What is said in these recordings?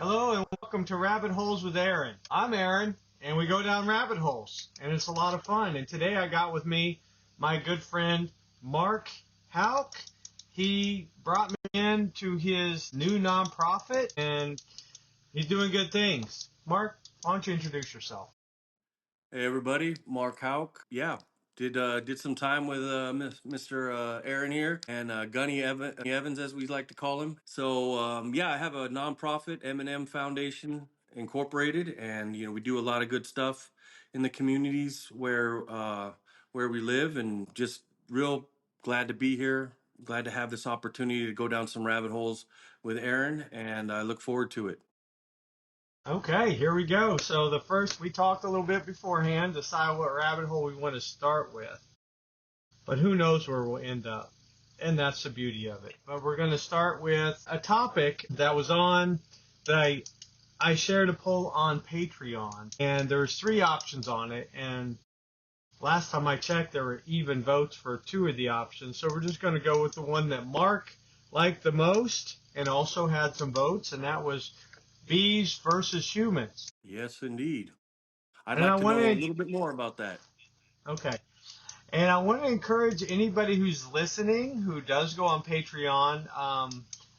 Hello and welcome to Rabbit Holes with Aaron. I'm Aaron, and we go down rabbit holes, and it's a lot of fun. And today I got with me my good friend Mark Hauk. He brought me in to his new nonprofit, and he's doing good things. Mark, why don't you introduce yourself? Hey everybody, Mark Hauk. Yeah, did some time with Mr. Aaron here and Gunny Evans, as we like to call him. So yeah, I have a nonprofit, M&M Foundation Incorporated, and we do a lot of good stuff in the communities where we live, and just real glad to be here. Glad to have this opportunity to go down some rabbit holes with Aaron, and I look forward to it. Okay, here we go. So we talked a little bit beforehand, decide what rabbit hole we want to start with. But who knows where we'll end up. And that's the beauty of it. But we're going to start with a topic that was on that I shared a poll on Patreon. And there's 3 options on it. And last time I checked, there were even votes for 2 of the options. So we're just going to go with the one that Mark liked the most and also had some votes. And that was bees versus humans. Yes, indeed. I'd And I like to know a wanted, little bit more about that. okay. And I want to encourage anybody who's listening who does go on Patreon.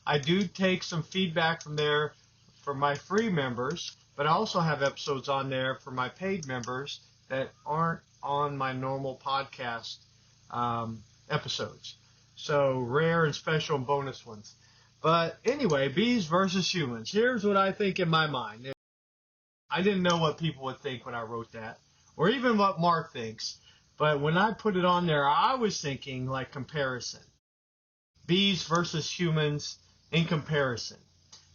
I do take some feedback from there for my free members, but I also have episodes on there for my paid members that aren't on my normal podcast episodes. So rare and special and bonus ones. But anyway, bees versus humans. Here's what I think in my mind. I didn't know what people would think when I wrote that, or even what Mark thinks. But when I put it on there, I was thinking like comparison. Bees versus humans in comparison.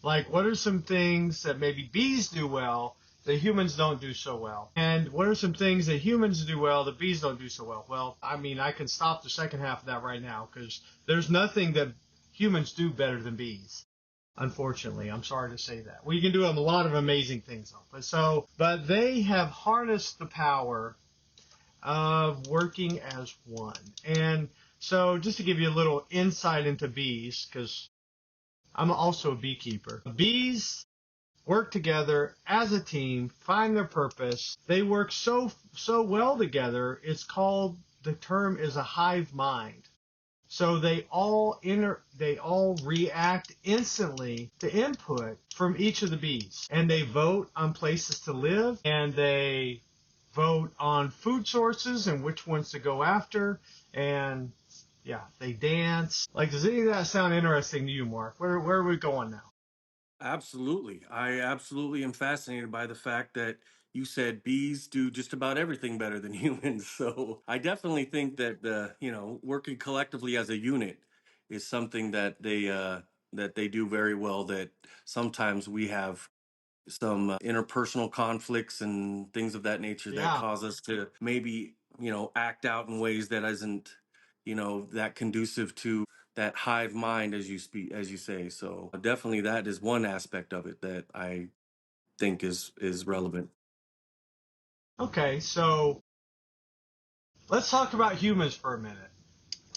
Like, what are some things that maybe bees do well that humans don't do so well? And what are some things that humans do well that bees don't do so well? Well, I mean, I can stop the second half of that right now because there's nothing that humans do better than bees. Unfortunately, I'm sorry to say that. We can do a lot of amazing things, though. But they have harnessed the power of working as one. And so just to give you a little insight into bees, because I'm also a beekeeper. Bees work together as a team, find their purpose. They work so well together, the term is a hive mind. So they all react instantly to input from each of the bees. And they vote on places to live, and they vote on food sources and which ones to go after, and yeah, they dance. Like, does any of that sound interesting to you, Mark? Where are we going now? Absolutely. I absolutely am fascinated by the fact that you said bees do just about everything better than humans. So I definitely think that working collectively as a unit is something that they do very well, that sometimes we have some interpersonal conflicts and things of that nature that Yeah. cause us to maybe act out in ways that isn't that conducive to that hive mind, as you say. So definitely that is one aspect of it that I think is relevant. Okay, so let's talk about humans for a minute.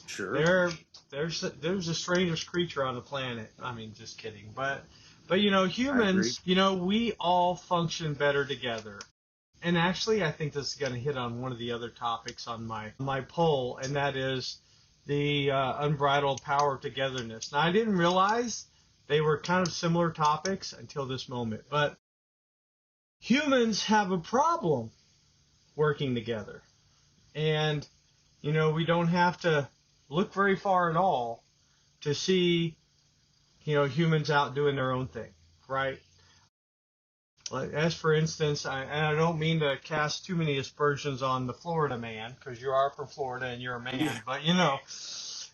Sure. They're there's the strangest creature on the planet. I mean, just kidding. But I agree. humans, we all function better together. And actually, I think this is going to hit on one of the other topics on my poll, and that is the unbridled power of togetherness. Now, I didn't realize they were kind of similar topics until this moment, but humans have a problem working together. And, we don't have to look very far at all to see, humans out doing their own thing, right? Like, as for instance, and I don't mean to cast too many aspersions on the Florida man, because you are from Florida and you're a man, Yeah. but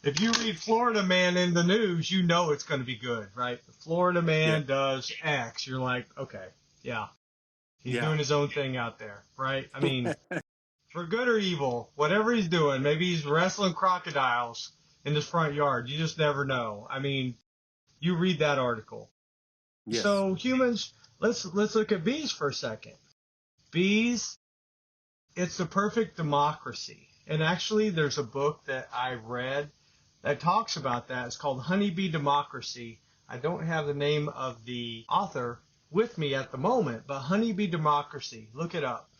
if you read Florida man in the news, it's going to be good, right? The Florida Yeah. man does X. You're like, okay, yeah, he's Yeah. doing his own thing out there, right? I mean, for good or evil, whatever he's doing, maybe he's wrestling crocodiles in his front yard. You just never know. I mean, you read that article. Yes. So humans, let's look at bees for a second. Bees, it's the perfect democracy. And actually, there's a book that I read that talks about that. It's called Honeybee Democracy. I don't have the name of the author with me at the moment, but Honeybee Democracy, look it up.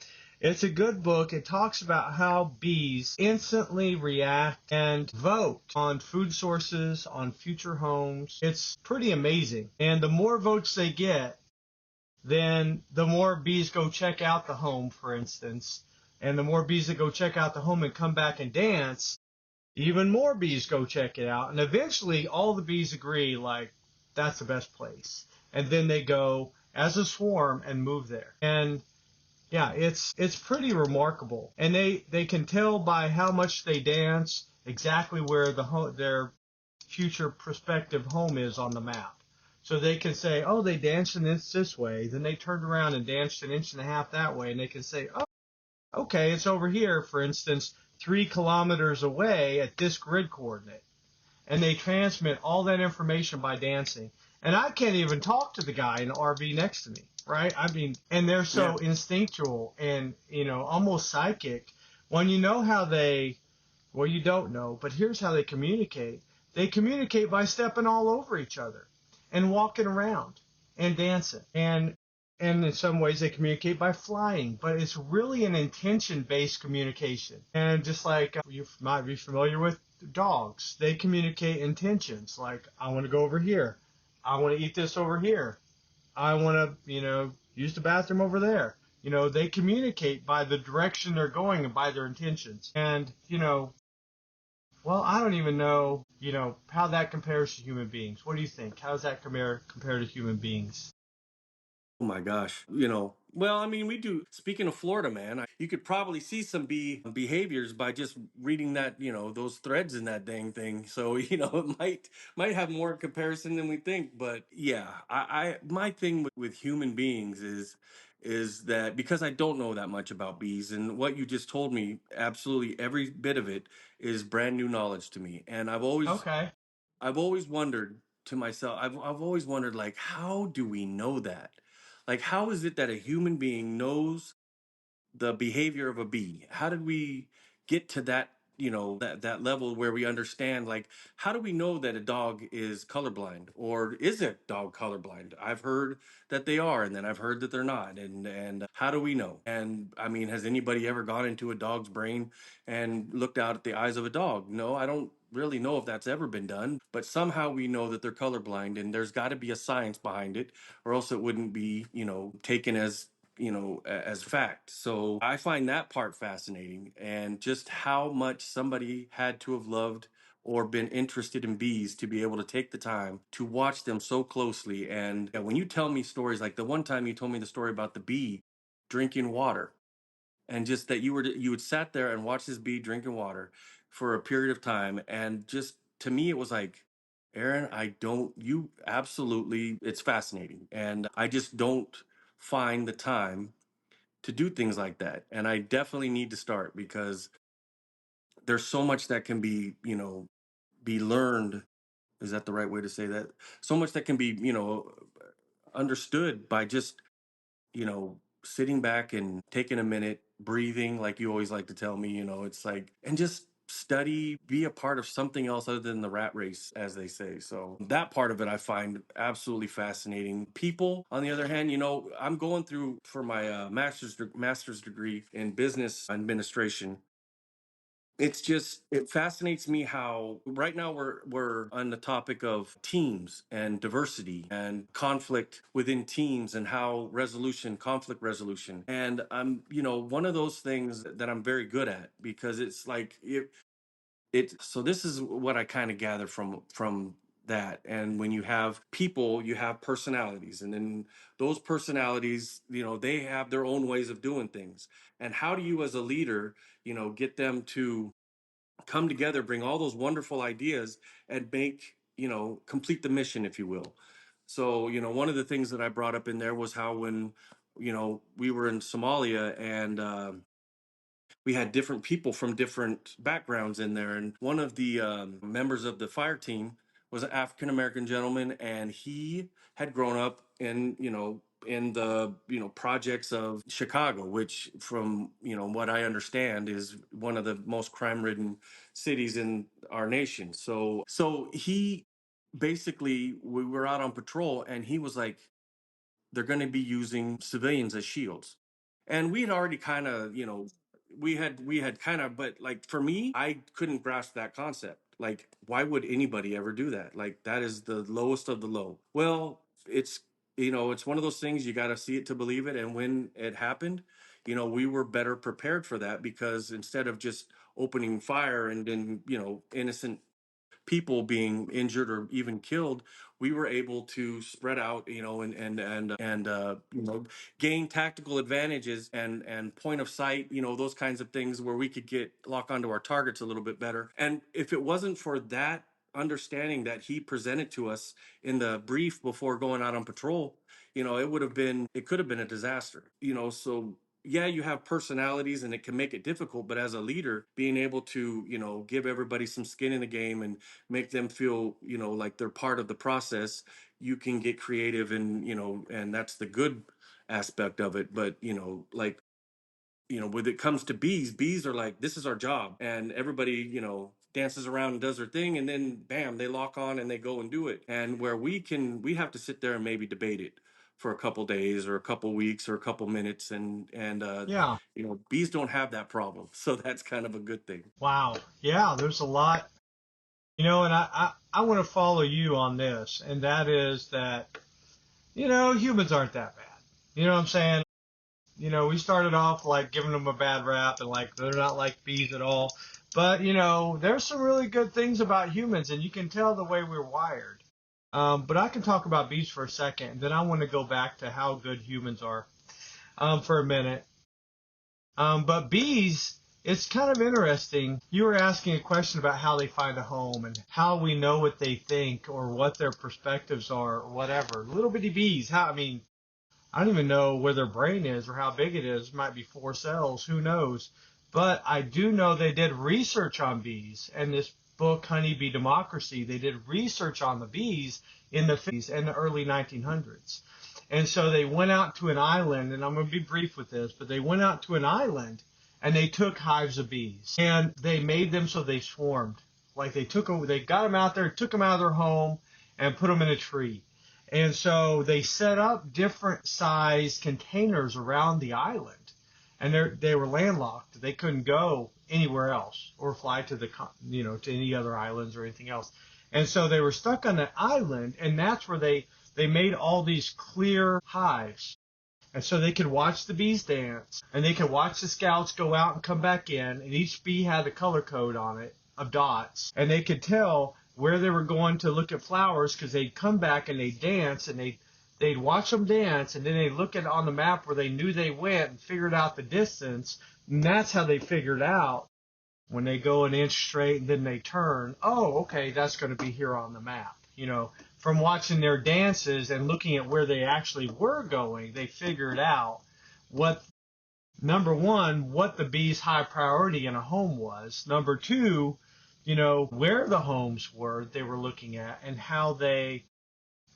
It's a good book. It talks about how bees instantly react and vote on food sources, on future homes. It's pretty amazing. And the more votes they get, then the more bees go check out the home, for instance. And the more bees that go check out the home and come back and dance, even more bees go check it out. And eventually all the bees agree, like, that's the best place. And then they go as a swarm and move there. And yeah, it's pretty remarkable. And they can tell by how much they dance exactly where their future prospective home is on the map. So they can say, oh, they danced an inch this way, then they turned around and danced an inch and a half that way, and they can say, oh, okay, it's over here, for instance, 3 kilometers away at this grid coordinate. And they transmit all that information by dancing. And I can't even talk to the guy in the RV next to me, right? I mean, and they're so instinctual and, almost psychic. When you know how well, you don't know, but here's how they communicate. They communicate by stepping all over each other and walking around and dancing. And in some ways they communicate by flying, but it's really an intention-based communication. And just like you might be familiar with dogs, they communicate intentions. Like, I want to go over here. I want to eat this over here. I want to, use the bathroom over there. They communicate by the direction they're going and by their intentions. And, well, I don't even know, how that compares to human beings. What do you think? How does that compare to human beings? Oh my gosh. Well, I mean, we do. Speaking of Florida, man, you could probably see some bee behaviors by just reading that, those threads in that dang thing. So, it might have more in comparison than we think. But yeah, I my thing with human beings is that because I don't know that much about bees and what you just told me, absolutely every bit of it is brand new knowledge to me. And Okay. I've always wondered to myself, I've always wondered, like, how do we know that? Like, how is it that a human being knows the behavior of a bee? How did we get to that, that level where we understand, like, how do we know that a dog is colorblind, or is a dog colorblind? I've heard that they are, and then I've heard that they're not. And how do we know? And I mean, has anybody ever gone into a dog's brain and looked out at the eyes of a dog? No, I don't really know if that's ever been done, but somehow we know that they're colorblind, and there's got to be a science behind it, or else it wouldn't be, taken as as fact. So I find that part fascinating, and just how much somebody had to have loved or been interested in bees to be able to take the time to watch them so closely. And when you tell me stories, like the one time you told me the story about the bee drinking water, and just that you would sat there and watch this bee drinking water for a period of time, and just to me it was like, Aaron, I don't you absolutely, it's fascinating, and I just don't find the time to do things like that. And I definitely need to start, because there's so much that can be, be learned. Is that the right way to say that? So much that can be, understood by just, sitting back and taking a minute, breathing, like you always like to tell me, it's like, and just study, be a part of something else other than the rat race, as they say. So that part of it I find absolutely fascinating. People, on the other hand, I'm going through for my master's degree in business administration. It's just, it fascinates me how right now we're on the topic of teams and diversity and conflict within teams, and how conflict resolution. And I'm, one of those things that I'm very good at, because it's like so this is what I kind of gather from that. And when you have people, you have personalities, and then those personalities, they have their own ways of doing things. And how do you, as a leader, get them to come together, bring all those wonderful ideas, and complete the mission, if you will. So, one of the things that I brought up in there was how when, we were in Somalia, and we had different people from different backgrounds in there. And one of the members of the fire team was an African American gentleman, and he had grown up in the projects of Chicago, which, from what I understand, is one of the most crime ridden cities in our nation. So he basically, we were out on patrol, and he was like, they're going to be using civilians as shields. And we had already kind of, we had kind of, but like for me, I couldn't grasp that concept. Like, why would anybody ever do that? Like, that is the lowest of the low. Well, it's one of those things, you got to see it to believe it. And when it happened, we were better prepared for that, because instead of just opening fire and then, innocent people being injured or even killed, we were able to spread out, and gain tactical advantages and point of sight, those kinds of things, where we could lock onto our targets a little bit better. And if it wasn't for that understanding that he presented to us in the brief before going out on patrol, it could have been a disaster. So yeah, you have personalities and it can make it difficult, but as a leader, being able to, give everybody some skin in the game and make them feel, like they're part of the process, you can get creative, and that's the good aspect of it. But, like, when it comes to bees are like, this is our job, and everybody, dances around and does their thing, and then bam, they lock on and they go and do it. And where we have to sit there and maybe debate it for a couple days or a couple weeks or a couple minutes, and Yeah. bees don't have that problem, so that's kind of a good thing. Wow. Yeah, there's a lot. And I want to follow you on this, and that is that, humans aren't that bad. You know what I'm saying? We started off like giving them a bad rap and like they're not like bees at all. But, there's some really good things about humans, and you can tell the way we're wired. But I can talk about bees for a second, and then I want to go back to how good humans are for a minute. But bees, it's kind of interesting. You were asking a question about how they find a home and how we know what they think or what their perspectives are or whatever. Little bitty bees, I don't even know where their brain is or how big it is. It might be 4 cells, who knows. But I do know they did research on bees. And this book, Honeybee Democracy, they did research on the bees in the 50s and the early 1900s. And so they went out to an island, and I'm going to be brief with this, but they went out to an island and they took hives of bees and they made them so they swarmed. Like they got them out there, took them out of their home and put them in a tree. And so they set up different size containers around the island, and they were landlocked. They couldn't go anywhere else or fly to to any other islands or anything else. And so they were stuck on that island, and that's where they made all these clear hives. And so they could watch the bees dance, and they could watch the scouts go out and come back in, and each bee had a color code on it of dots, and they could tell where they were going to look at flowers, because they'd come back and they'd dance, and they'd watch them dance, and then they'd look at on the map where they knew they went and figured out the distance, and that's how they figured out when they go an inch straight and then they turn, oh, okay, that's going to be here on the map. From watching their dances and looking at where they actually were going, they figured out number one, what the bees' high priority in a home was. Number two, where the homes were they were looking at and how they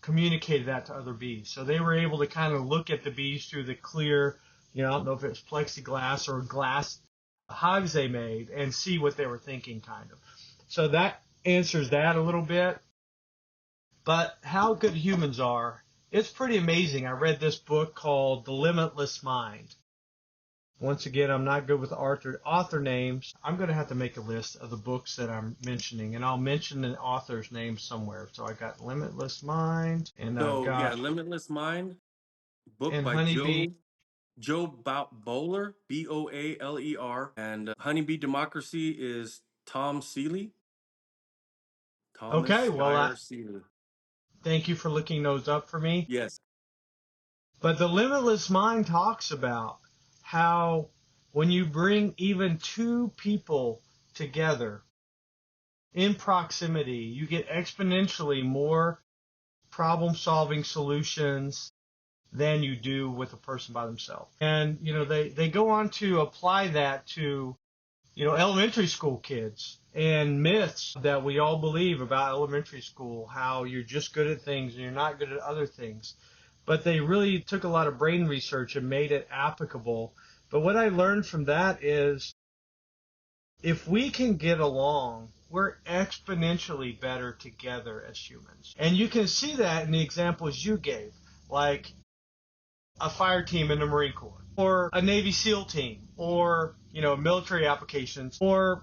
communicated that to other bees. So they were able to kind of look at the bees through the clear, I don't know if it was plexiglass or glass hives they made and see what they were thinking, kind of. So that answers that a little bit. But how good humans are, it's pretty amazing. I read this book called The Limitless Mind. Once again, I'm not good with author names. I'm going to have to make a list of the books that I'm mentioning, and I'll mention an author's name somewhere. So I got Limitless Mind, and I've So yeah, got Limitless Mind, book and by Honeybee. Joe Bowler, Boaler, and Honeybee Democracy is Tom Seeley. Thomas Okay, well, Schreier Seeley. thank you for looking those up for me. Yes. But the Limitless Mind talks about how when you bring even 2 people together in proximity, you get exponentially more problem-solving solutions than you do with a person by themselves. And, they go on to apply that to, elementary school kids and myths that we all believe about elementary school, how you're just good at things and you're not good at other things. But they really took a lot of brain research and made it applicable. But what I learned from that is if we can get along, we're exponentially better together as humans. And you can see that in the examples you gave. Like, a fire team in the Marine Corps, or a Navy SEAL team, or, military applications, or,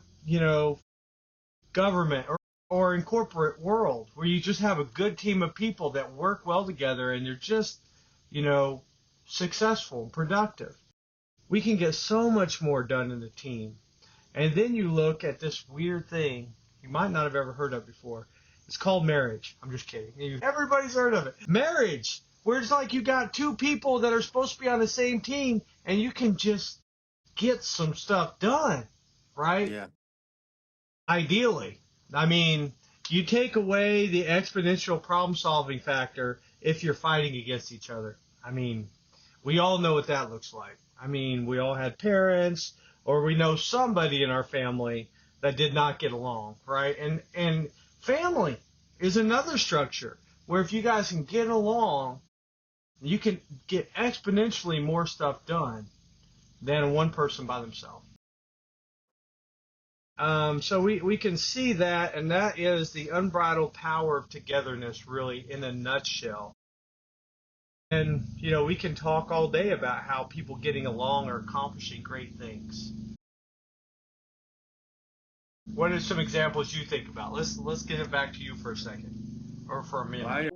government, or in corporate world, where you just have a good team of people that work well together and they're just, you know, successful and productive. We can get so much more done in a team. And then you look at this weird thing you might not have ever heard of before. It's called marriage. I'm just kidding. Everybody's heard of it. Marriage, where it's like you got two people that are supposed to be on the same team and you can just get some stuff done, right? Yeah. Ideally. I mean, you take away the exponential problem solving factor if you're fighting against each other. I mean, we all know what that looks like. I mean, we all had parents, or we know somebody in our family that did not get along, right? And family is another structure where if you guys can get along, you can get exponentially more stuff done than one person by themselves. So we can see that, and that is the unbridled power of togetherness, really, in a nutshell. And, we can talk all day about how people getting along are accomplishing great things. What are some examples you think about? Let's get it back to you for a second, or for a minute.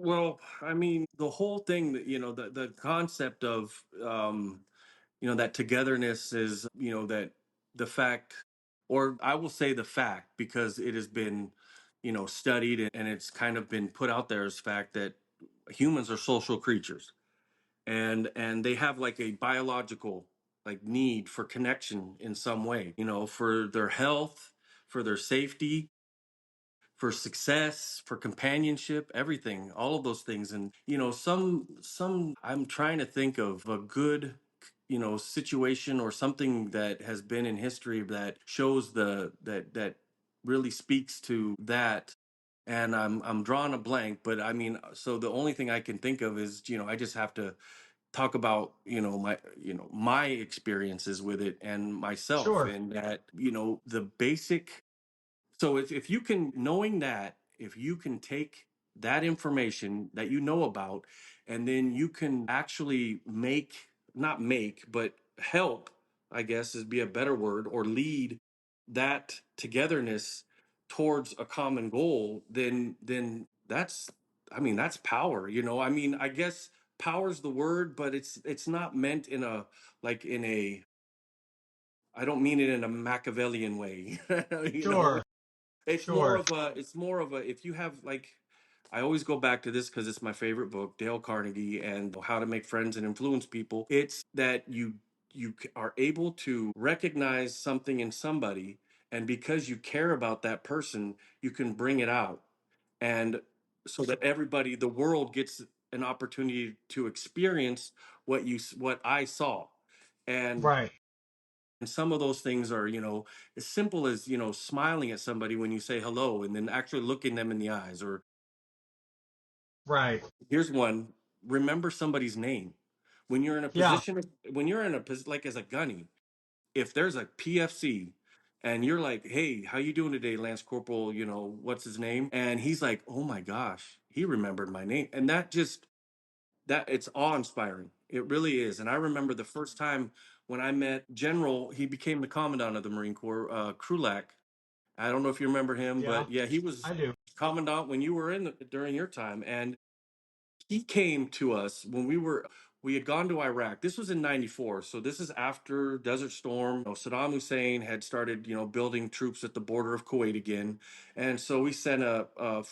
I mean, the whole thing that, the concept of, that togetherness is, that the fact, or I will say the fact, because it has been, studied and it's kind of been put out there as fact that humans are social creatures, and they have like a biological like need for connection in some way, for their health, for their safety, for success, for companionship, everything, all of those things. And some I'm trying to think of a good situation or something that has been in history that shows that really speaks to that. And I'm drawing a blank, but I mean, so the only thing I can think of is, I just have to talk about my experiences with it and myself, Sure, and that the basic. So if you can, knowing that, if you can take that information that you know about, and then you can actually not make, but help, I guess is be a better word, or lead that togetherness towards a common goal, then that's, I mean, that's power, I mean, I guess power's the word, but it's not meant in a, like in a, I don't mean it in a Machiavellian way. you know sure, it's more sure. of a, if you have like, I always go back to this because it's my favorite book, Dale Carnegie and How to Make Friends and Influence People. It's that you are able to recognize something in somebody, and because you care about that person, you can bring it out, and so that everybody, the world gets an opportunity to experience what I saw. And Right, some of those things are, as simple as, smiling at somebody when you say hello and then actually looking them in the eyes. Or right. here's one, remember somebody's name. When you're in a Yeah, position, when you're in a position, like as a gunny, if there's a PFC and you're like, hey, how you doing today, Lance Corporal, what's his name? And he's like, oh my gosh, he remembered my name. And that it's awe-inspiring. It really is. And I remember the first time when I met General, he became the commandant of the Marine Corps, Krulak. I don't know if you remember him, yeah, but yeah, he was I do. commandant when you were during your time. And he came to us when we had gone to Iraq. This was in 94. So this is after Desert Storm. Saddam Hussein had started, building troops at the border of Kuwait again. And so we sent a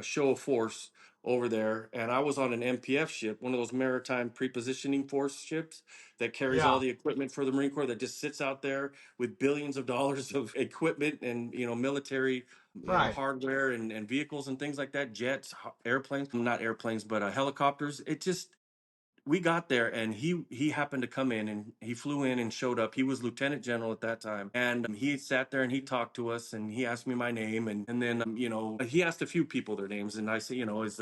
show of force over there. And I was on an MPF ship, one of those maritime prepositioning force ships that carries all Yeah, the equipment for the Marine Corps, that just sits out there with billions of dollars of equipment and, military right. hardware and vehicles and things like that, jets, airplanes, not airplanes, but helicopters. It just, we got there, and he happened to come in, and he flew in and showed up. He was lieutenant general at that time, and he sat there and he talked to us, and he asked me my name, and then he asked a few people their names, and I said, is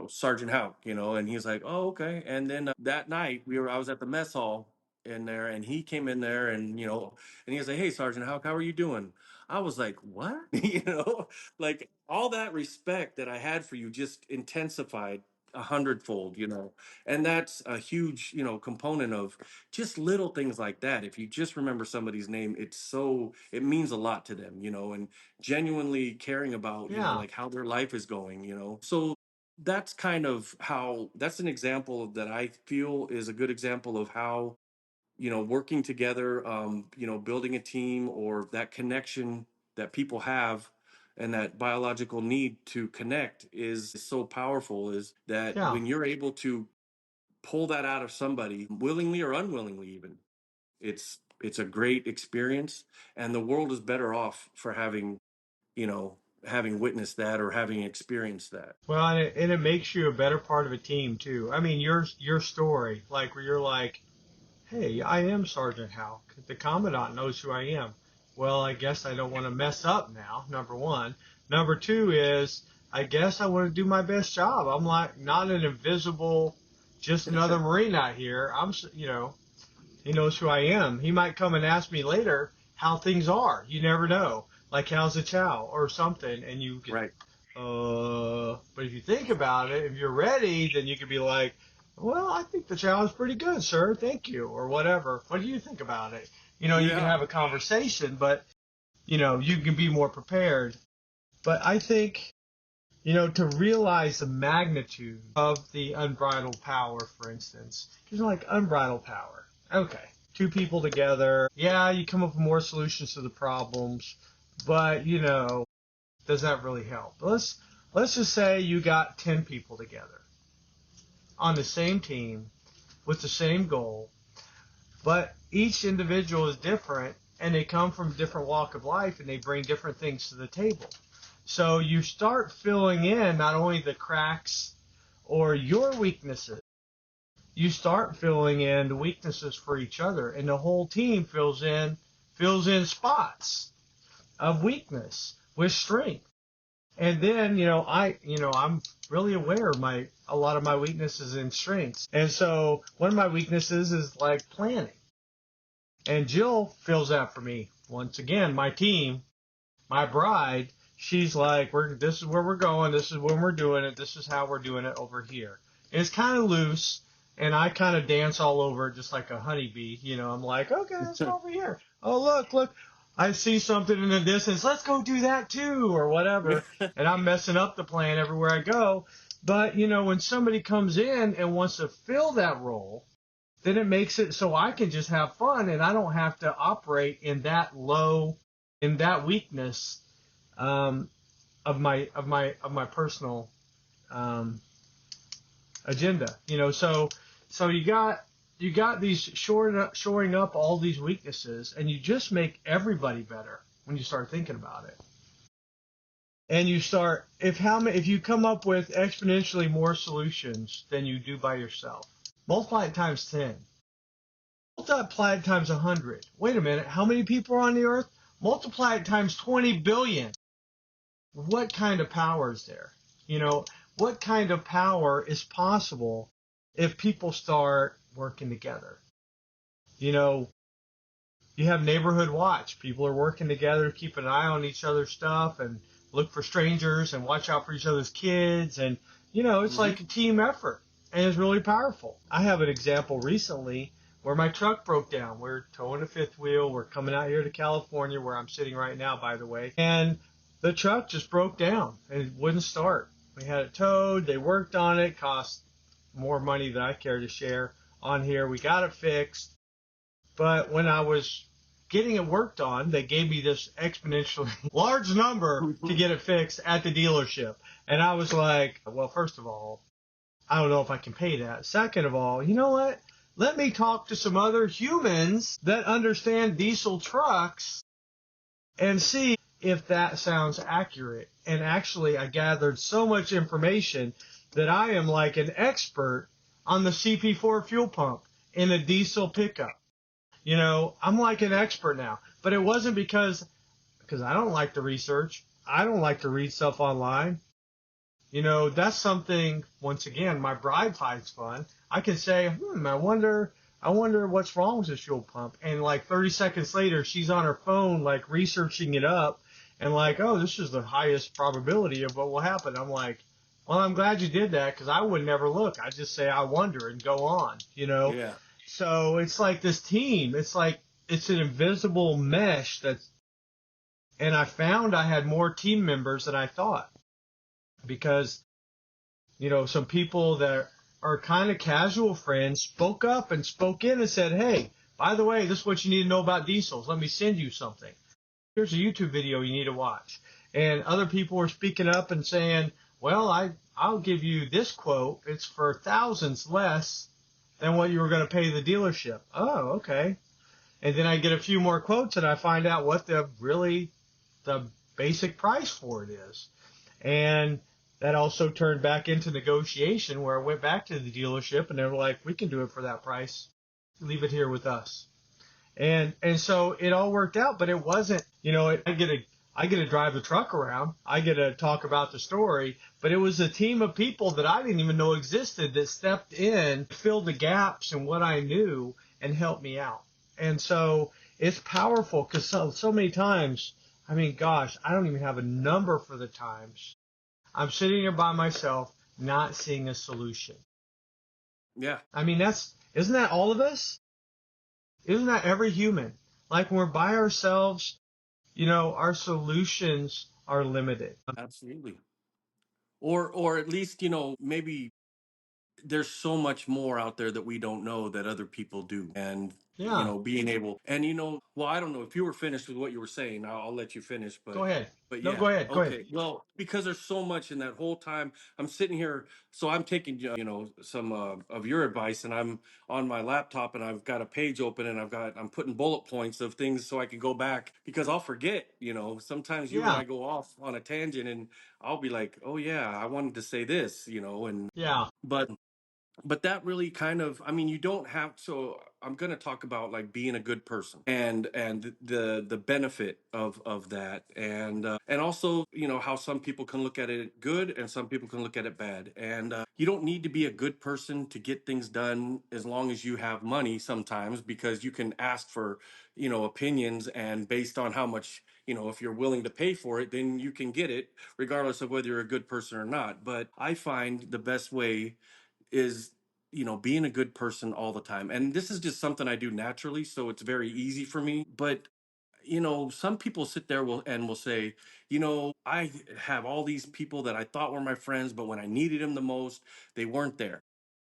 Sergeant Houck, and he's like, oh, okay. And then that night I was at the mess hall in there, and he came in there, and and he was like, hey, Sergeant Houck, how are you doing? I was like, what? Like all that respect that I had for you just intensified a hundredfold, and that's a huge, component of just little things like that. If you just remember somebody's name, it means a lot to them, and genuinely caring about, Yeah. like how their life is going, So that's kind of that's an example that I feel is a good example of how, working together, building a team, or that connection that people have, and that biological need to connect is so powerful, is that Yeah. when you're able to pull that out of somebody, willingly or unwillingly even, it's a great experience, and the world is better off for having witnessed that or having experienced that. Well, and it makes you a better part of a team too. I mean, your story, like where you're like, hey, I am Sergeant Houck. The Commandant knows who I am. Well, I guess I don't want to mess up now, number one. Number two is, I guess I want to do my best job. I'm like not an invisible, just another Marine out here. He knows who I am. He might come and ask me later how things are. You never know. Like, how's the chow or something. And you could, Right. but if you think about it, if you're ready, then you could be like, well, I think the chow is pretty good, sir. Thank you. Or whatever. What do you think about it? You can Yeah. have a conversation, but, you can be more prepared. But I think, to realize the magnitude of the unbridled power, for instance, because like unbridled power. Okay. Two people together. Yeah, you come up with more solutions to the problems, but, does that really help? Let's just say you got 10 people together on the same team with the same goal, but each individual is different and they come from a different walk of life and they bring different things to the table. So you start filling in not only the cracks or your weaknesses, you start filling in the weaknesses for each other, and the whole team fills in spots of weakness with strength. And then, I'm really aware of a lot of my weaknesses and strengths. And so one of my weaknesses is like planning. And Jill fills that for me. Once again, my team, my bride, she's like, this is where we're going. This is when we're doing it. This is how we're doing it over here. And it's kind of loose, and I kind of dance all over it just like a honeybee. I'm like, okay, let's go over here. Oh, look. I see something in the distance. Let's go do that too, or whatever. And I'm messing up the plan everywhere I go. But, when somebody comes in and wants to fill that role, then it makes it so I can just have fun and I don't have to operate in that weakness of my personal agenda. So you got these shoring up all these weaknesses, and you just make everybody better when you start thinking about it. And you start if you come up with exponentially more solutions than you do by yourself, multiply it times 10. Multiply it times 100. Wait a minute, how many people are on the earth? Multiply it times 20 billion. What kind of power is there? What kind of power is possible if people start working together? You have neighborhood watch. People are working together, keep an eye on each other's stuff and look for strangers and watch out for each other's kids. And, it's like a team effort, and it's really powerful. I have an example recently where my truck broke down. We're towing a fifth wheel. We're coming out here to California, where I'm sitting right now, by the way. And the truck just broke down and it wouldn't start. We had it towed. They worked on it. Cost more money than I care to share on here. We got it fixed. But when I was getting it worked on, they gave me this exponentially large number to get it fixed at the dealership. And I was like, well, first of all, I don't know if I can pay that. Second of all, you know what? Let me talk to some other humans that understand diesel trucks and see if that sounds accurate. And actually, I gathered so much information that I am like an expert on the CP4 fuel pump in a diesel pickup. I'm like an expert now. But it wasn't because I don't like to research. I don't like to read stuff online. That's something, once again, my bride finds fun. I can say, I wonder what's wrong with this fuel pump. And like 30 seconds later, she's on her phone, like researching it up and like, oh, this is the highest probability of what will happen. I'm like, Well, I'm glad you did that because I would never look. I just say I wonder and go on, you know. Yeah. So it's like this team. It's like it's an invisible mesh that's. And I found I had more team members than I thought because some people that are kind of casual friends spoke up and spoke in and said, "Hey, by the way, this is what you need to know about diesels. Let me send you something. Here's a YouTube video you need to watch." And other people were speaking up and saying, "Well, I'll give you this quote. It's for thousands less than what you were going to pay the dealership." Oh, okay. And then I get a few more quotes and I find out what the basic price for it is. And that also turned back into negotiation where I went back to the dealership and they were like, "We can do it for that price. Leave it here with us." And so it all worked out, but it wasn't, I get to drive the truck around. I get to talk about the story, but it was a team of people that I didn't even know existed that stepped in, filled the gaps in what I knew and helped me out. And so it's powerful because so many times, I mean, gosh, I don't even have a number for the times I'm sitting here by myself, not seeing a solution. Yeah. I mean, isn't that all of us? Isn't that every human? Like when we're by ourselves, our solutions are limited. Absolutely. Or at least, maybe there's so much more out there that we don't know that other people do. And, Yeah. being able, and, well, I don't know if you were finished with what you were saying, I'll let you finish, Go ahead. but No, yeah. go ahead. Go ahead. Okay. Well, because there's so much in that whole time I'm sitting here. So I'm taking, some of your advice, and I'm on my laptop and I've got a page open and I'm putting bullet points of things so I can go back because I'll forget, sometimes you and Yeah. I go off on a tangent and I'll be like, oh yeah, I wanted to say this, Yeah. but that really kind of, I mean, you don't have, so I'm going to talk about like being a good person and the benefit of that, and also, how some people can look at it good and some people can look at it bad, and you don't need to be a good person to get things done as long as you have money sometimes, because you can ask for, opinions, and based on how much, if you're willing to pay for it, then you can get it regardless of whether you're a good person or not. But I find the best way is, being a good person all the time, and this is just something I do naturally, so it's very easy for me. But some people sit there will say, I have all these people that I thought were my friends, but when I needed them the most, they weren't there.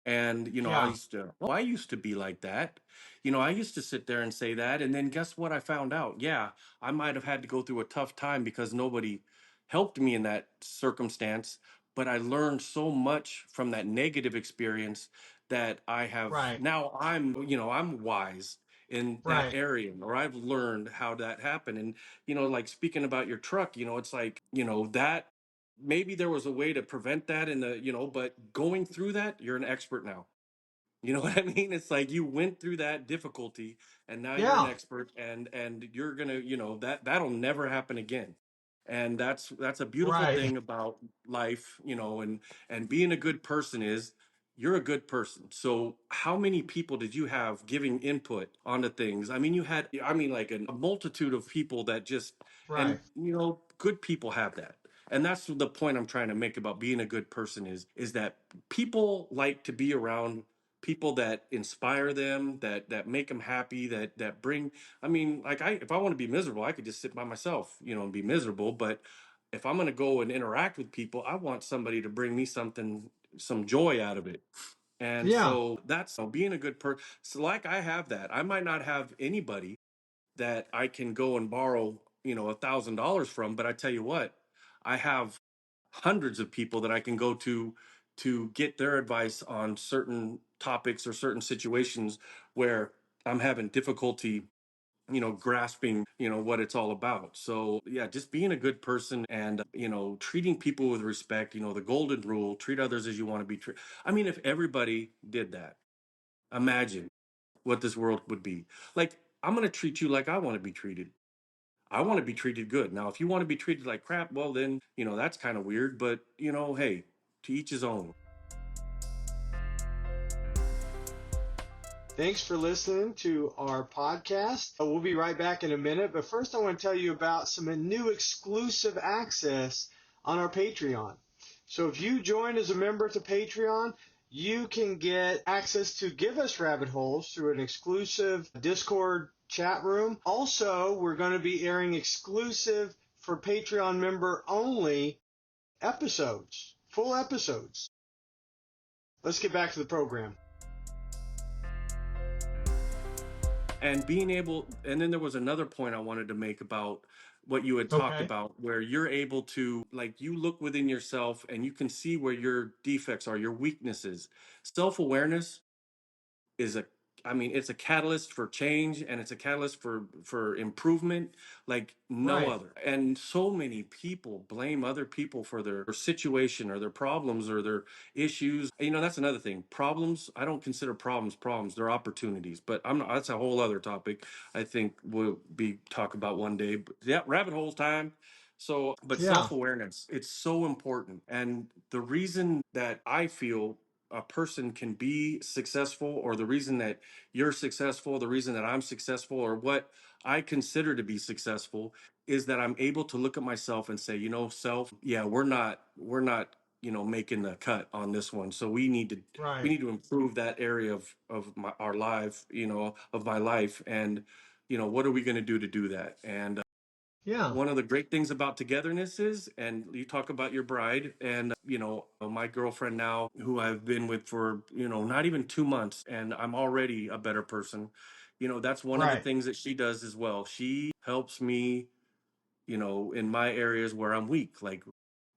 And, Yeah. I used to be like that. I used to sit there and say that. And then guess what I found out? Yeah, I might have had to go through a tough time because nobody helped me in that circumstance. But I learned so much from that negative experience that I have Right. now I'm wise in that Right. area, or I've learned how that happened. And, like speaking about your truck, it's like, that maybe there was a way to prevent that in the, but going through that, you're an expert now. You know what I mean? It's like you went through that difficulty and now you're an Yeah. expert, and you're going to, that'll never happen again. And that's a beautiful Right. thing about life, and being a good person is you're a good person. So how many people did you have giving input onto things? I mean, you had, I mean, like a multitude of people that just, and Right. good people have that. And that's the point I'm trying to make about being a good person is that people like to be around people that inspire them, that make them happy, that bring, I mean, like if I want to be miserable, I could just sit by myself, and be miserable. But if I'm going to go and interact with people, I want somebody to bring me some joy out of it. And Yeah. so that's being a good person. So like I have that. I might not have anybody that I can go and borrow, $1,000 from, but I tell you what, I have hundreds of people that I can go to get their advice on certain topics or certain situations where I'm having difficulty, grasping, what it's all about. So yeah, just being a good person and, treating people with respect, the golden rule, treat others as you want to be treated. I mean, if everybody did that, imagine what this world would be. Like, I'm going to treat you like I want to be treated. I want to be treated good. Now, if you want to be treated like crap, well, then, that's kind of weird. But, hey, to each his own. Thanks for listening to our podcast. We'll be right back in a minute, but first I want to tell you about some new exclusive access on our Patreon. So if you join as a member to Patreon, you can get access to Give Us Rabbit Holes through an exclusive Discord chat room. Also, we're going to be airing exclusive for Patreon member only episodes, full episodes. Let's get back to the program. And being able, and then there was another point I wanted to make about what you had talked Okay. about, where you're able to, like, you look within yourself and you can see where your defects are, your weaknesses. Self-awareness is a, I mean, it's a catalyst for change, and it's a catalyst for improvement like no Right. other. And so many people blame other people for their situation or their problems or their issues. You know, that's another thing. Problems, I don't consider problems. They're opportunities. But I'm not, that's a whole other topic I think we'll be talk about one day. But yeah, rabbit holes time. So, but Yeah. self-awareness, it's so important. And the reason that I feel a person can be successful, or the reason that you're successful, the reason that I'm successful, or what I consider to be successful, is that I'm able to look at myself and say, you know, self, yeah, we're not, you know, making the cut on this one. So we Right. need to improve that area of our life, you know, of my life. And, you know, what are we going to do that? And Yeah. one of the great things about togetherness is, and you talk about your bride and, you know, my girlfriend now, who I've been with for, you know, not even 2 months, and I'm already a better person. You know, that's one of the Right. things that she does as well. She helps me, you know, in my areas where I'm weak, like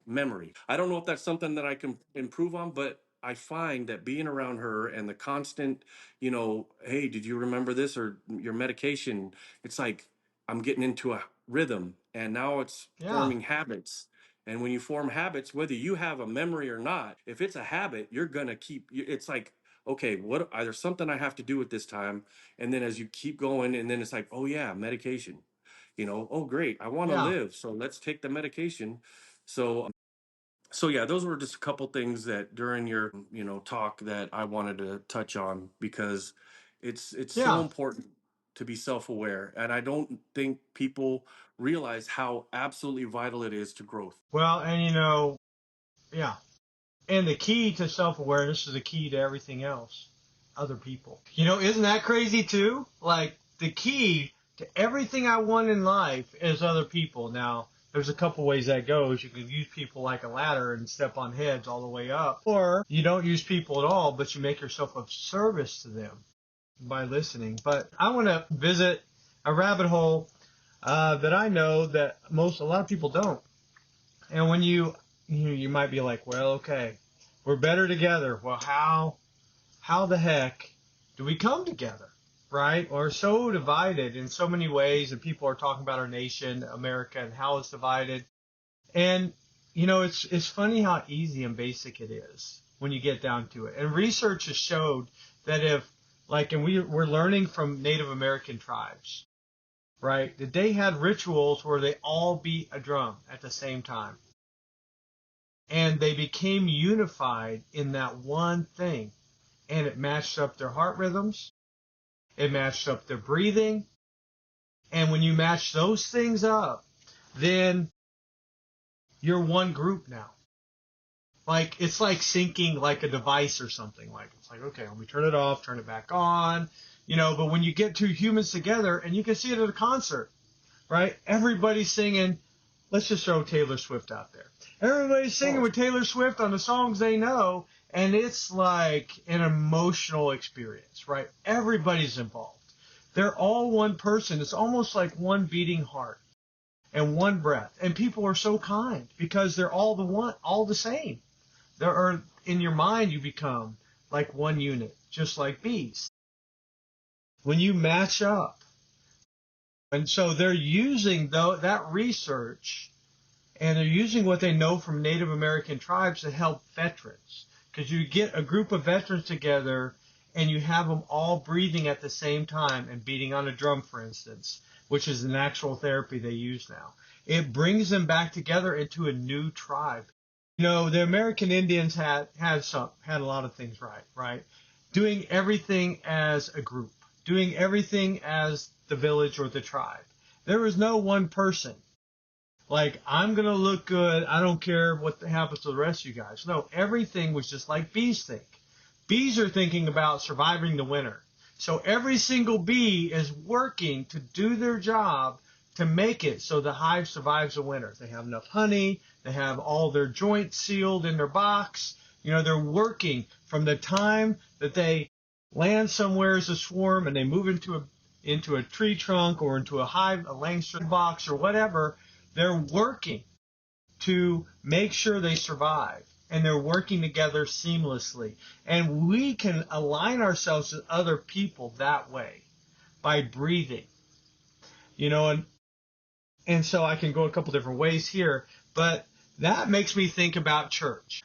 memory. I don't know if that's something that I can improve on, but I find that being around her and the constant, you know, hey, did you remember this, or your medication? It's like I'm getting into a rhythm, and now it's Yeah. forming habits. And when you form habits, whether you have a memory or not, if it's a habit, you're going to keep it's like, okay, what, either something I have to do at this time. And then as you keep going, and then it's like, oh yeah, medication, you know, oh great, I want to Yeah. live, so let's take the medication. So yeah, those were just a couple things that during your, you know, talk that I wanted to touch on, because it's so Yeah. important to be self-aware, and I don't think people realize how absolutely vital it is to growth. Well, and you know, yeah. And the key to self-awareness is the key to everything else. Other people. You know, isn't that crazy too? Like, the key to everything I want in life is other people. Now, there's a couple ways that goes. You can use people like a ladder and step on heads all the way up. Or you don't use people at all, but you make yourself of service to them by listening. But I want to visit a rabbit hole that I know that a lot of people don't. And when you might be like, well, okay, we're better together. Well, how the heck do we come together, right? We're so divided in so many ways, and people are talking about our nation, America, and how it's divided. And you know, it's funny how easy and basic it is when you get down to it. And research has showed that if, like, and we're learning from Native American tribes, right? That they had rituals where they all beat a drum at the same time. And they became unified in that one thing. And it matched up their heart rhythms. It matched up their breathing. And when you match those things up, then you're one group now. Like, it's like syncing like a device or something. Like, it's like, okay, let me turn it off, turn it back on. You know, but when you get two humans together, and you can see it at a concert, right? Everybody's singing. Let's just throw Taylor Swift out there. Everybody's singing Oh, with Taylor Swift on the songs they know, and it's like an emotional experience, right? Everybody's involved. They're all one person. It's almost like one beating heart and one breath. And people are so kind because they're all the same. There are, in your mind, you become like one unit, just like bees. When you match up. And so they're using that research, and they're using what they know from Native American tribes to help veterans. Because you get a group of veterans together, and you have them all breathing at the same time and beating on a drum, for instance, which is the natural therapy they use now. It brings them back together into a new tribe. You know, the American Indians had a lot of things right? Doing everything as a group, doing everything as the village or the tribe. There was no one person Like, I'm going to look good. I don't care what happens to the rest of you guys. No, everything was just like bees think. Bees are thinking about surviving the winter. So every single bee is working to do their job to make it so the hive survives the winter. They have enough honey. They have all their joints sealed in their box. You know, they're working from the time that they land somewhere as a swarm and they move into a tree trunk or into a hive, a Langston box or whatever. They're working to make sure they survive, and they're working together seamlessly. And we can align ourselves with other people that way by breathing, you know, and so I can go a couple different ways here, but that makes me think about church.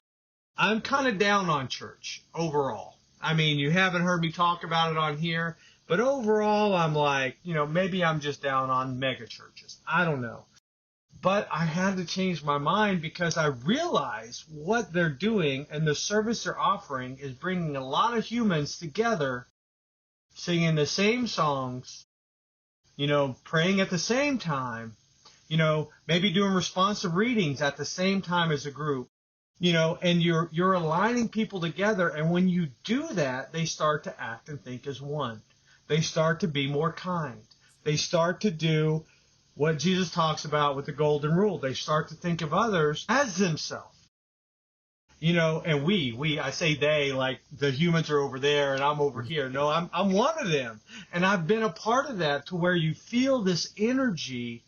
I'm kind of down on church overall. I mean, you haven't heard me talk about it on here, but overall I'm like, you know, maybe I'm just down on mega churches. I don't know. But I had to change my mind because I realized what they're doing and the service they're offering is bringing a lot of humans together, singing the same songs, you know, praying at the same time, you know, maybe doing responsive readings at the same time as a group, you know, and you're aligning people together. And when you do that, they start to act and think as one. They start to be more kind. They start to do what Jesus talks about with the golden rule. They start to think of others as themselves. You know, and I say they, like the humans are over there and I'm over here. No, I'm one of them. And I've been a part of that to where you feel this energy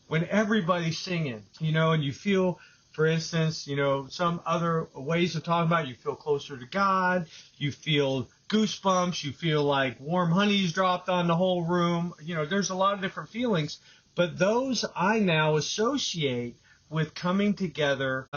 when everybody's singing, you know, and you feel, for instance, you know, some other ways to talk about it, you feel closer to God, you feel goosebumps, you feel like warm honey's dropped on the whole room. You know, there's a lot of different feelings, but those I now associate with coming together,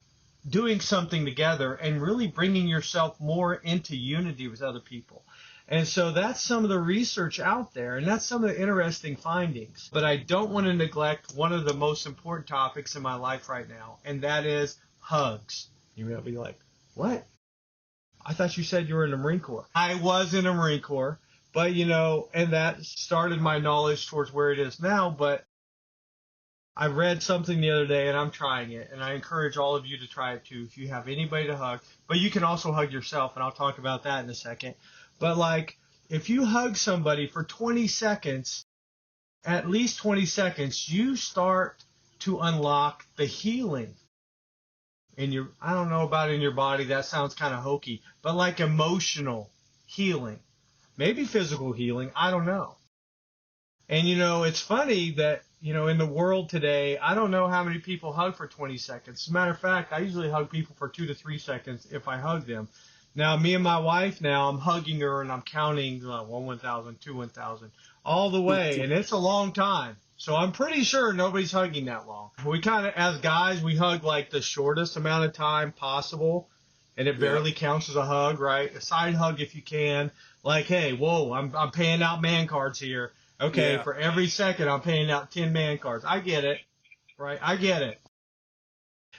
doing something together, and really bringing yourself more into unity with other people. And so that's some of the research out there, and that's some of the interesting findings. But I don't want to neglect one of the most important topics in my life right now, and that is hugs. You may be like, what? I thought you said you were in the Marine Corps. I was in the Marine Corps, but, you know, and that started my knowledge towards where it is now. But I read something the other day, and I'm trying it, and I encourage all of you to try it too if you have anybody to hug. But you can also hug yourself, and I'll talk about that in a second. But, like, if you hug somebody for 20 seconds, at least 20 seconds, you start to unlock the healing in your, I don't know about in your body, that sounds kind of hokey, but like emotional healing. Maybe physical healing, I don't know. And, you know, it's funny that, you know, in the world today, I don't know how many people hug for 20 seconds. As a matter of fact, I usually hug people for 2 to 3 seconds if I hug them. Now, me and my wife now, I'm hugging her and I'm counting 1,000, 2, 1,000, all the way. And it's a long time. So I'm pretty sure nobody's hugging that long. We kind of, as guys, we hug like the shortest amount of time possible. And it barely counts as a hug, right? A side hug if you can. Like, hey, whoa, I'm paying out man cards here. Okay, for every second I'm paying out 10 man cards. I get it, right? I get it.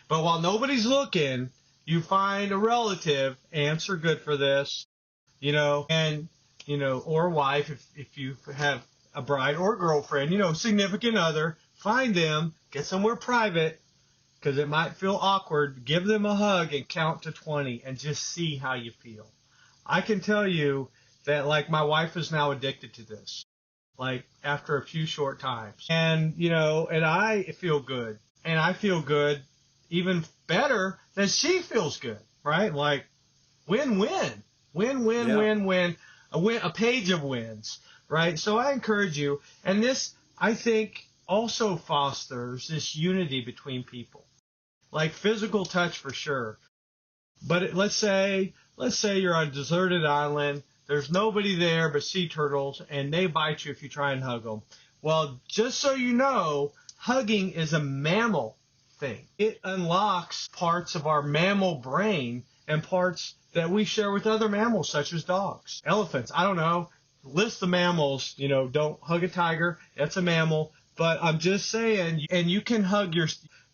But while nobody's looking, you find a relative, aunts are good for this, you know, and, you know, or wife, if you have a bride or girlfriend, you know, significant other, find them, get somewhere private, because it might feel awkward, give them a hug and count to 20 and just see how you feel. I can tell you that, like, my wife is now addicted to this, like, after a few short times. And, you know, and I feel good. And I feel good even better that she feels good, right? Like, win-win. Win-win-win-win. A page of wins, right? So I encourage you. And this, I think, also fosters this unity between people. Like physical touch for sure. But let's say you're on a deserted island. There's nobody there but sea turtles, and they bite you if you try and hug them. Well, just so you know, hugging is a mammal thing. It unlocks parts of our mammal brain and parts that we share with other mammals, such as dogs, elephants. I don't know. List the mammals. You know, don't hug a tiger. That's a mammal. But I'm just saying, and you can hug your.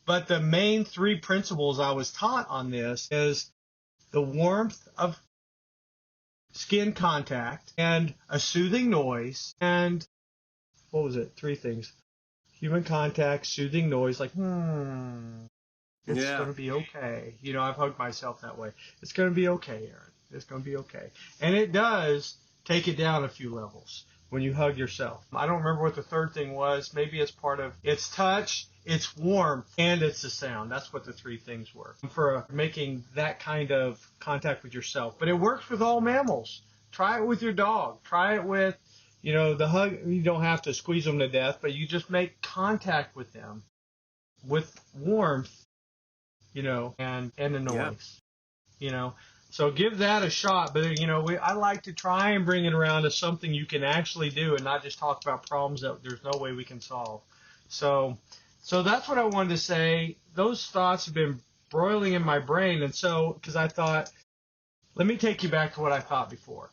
But the main 3 principles I was taught on this is the warmth of skin contact and a soothing noise and what was it? 3 things. human contact, soothing noise, like, it's Yeah. going to be okay. I've hugged myself that way. It's going to be okay, Aaron. It's going to be okay. And it does take it down a few levels when you hug yourself. I don't remember what the third thing was. Maybe it's part of it's touch, it's warmth, and it's the sound. That's what the three things were for making that kind of contact with yourself. But it works with all mammals. Try it with your dog. Try it with, the hug. You don't have to squeeze them to death, but you just make contact with them with warmth, and the Yeah. noise, So give that a shot. But, I like to try and bring it around to something you can actually do and not just talk about problems that there's no way we can solve. So that's what I wanted to say. Those thoughts have been broiling in my brain. And so, because I thought, let me take you back to what I thought before.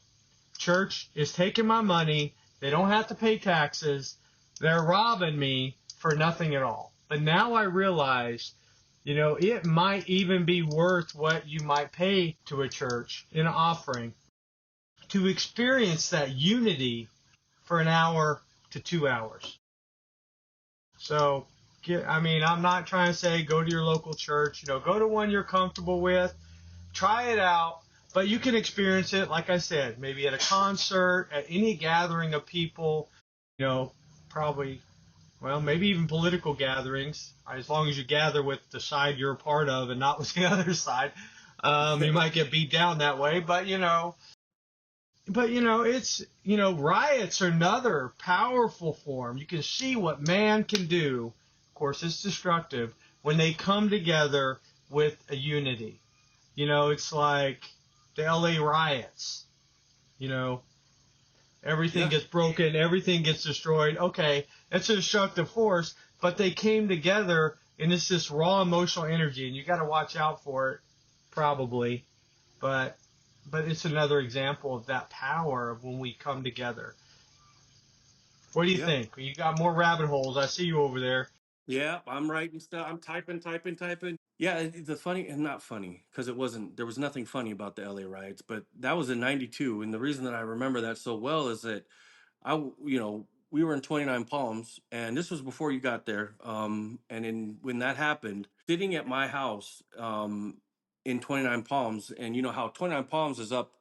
Church is taking my money. They don't have to pay taxes. They're robbing me for nothing at all. But now I realize, it might even be worth what you might pay to a church in an offering to experience that unity for an hour to 2 hours. So, I'm not trying to say go to your local church. Go to one you're comfortable with. Try it out. But you can experience it, like I said, maybe at a concert, at any gathering of people, probably, well, maybe even political gatherings, as long as you gather with the side you're a part of and not with the other side. You might get beat down that way, but, it's, riots are another powerful form. You can see what man can do. Of course, it's destructive when they come together with a unity. It's like the LA riots, everything Yeah. gets broken, everything gets destroyed. Okay, it's a destructive force, but they came together and it's this raw emotional energy, and you got to watch out for it, probably. But it's another example of that power of when we come together. What do you Yeah. think? You got more rabbit holes. I see you over there. Yeah, I'm writing stuff. I'm typing. Yeah, the funny and not funny because it wasn't. There was nothing funny about the LA riots, but that was in '92, and the reason that I remember that so well is that we were in 29 Palms, and this was before you got there. And when that happened, sitting at my house, in 29 Palms, and you know how 29 Palms is up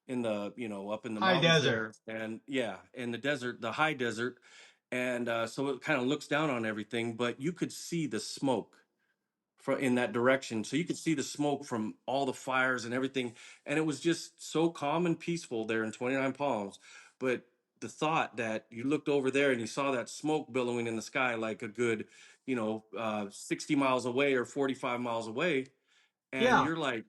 in the, up in the High mountains desert. there, and yeah, in the desert, the high desert, and so it kind of looks down on everything, but you could see the smoke from in that direction. So you could see the smoke from all the fires and everything. And it was just so calm and peaceful there in 29 Palms. But the thought that you looked over there and you saw that smoke billowing in the sky like a good, 60 miles away or 45 miles away. And Yeah, you're like,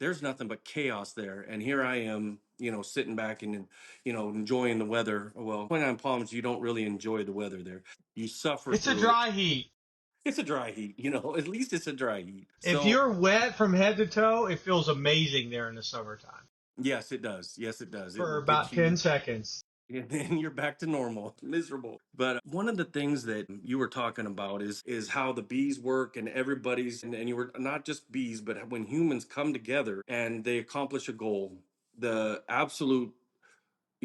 there's nothing but chaos there. And here I am, sitting back and, enjoying the weather. Well, 29 Palms, you don't really enjoy the weather there. You suffer it's a through it. dry heat. It's a dry heat, at least it's a dry heat. If So you're wet from head to toe, it feels amazing there in the summertime yes, it does. Yes, it does. It for will about get 10 you, seconds. and then you're back to normal, miserable. But one of the things that you were talking about is how the bees work and everybody's, and you were not just bees, but when humans come together and they accomplish a goal, the absolute,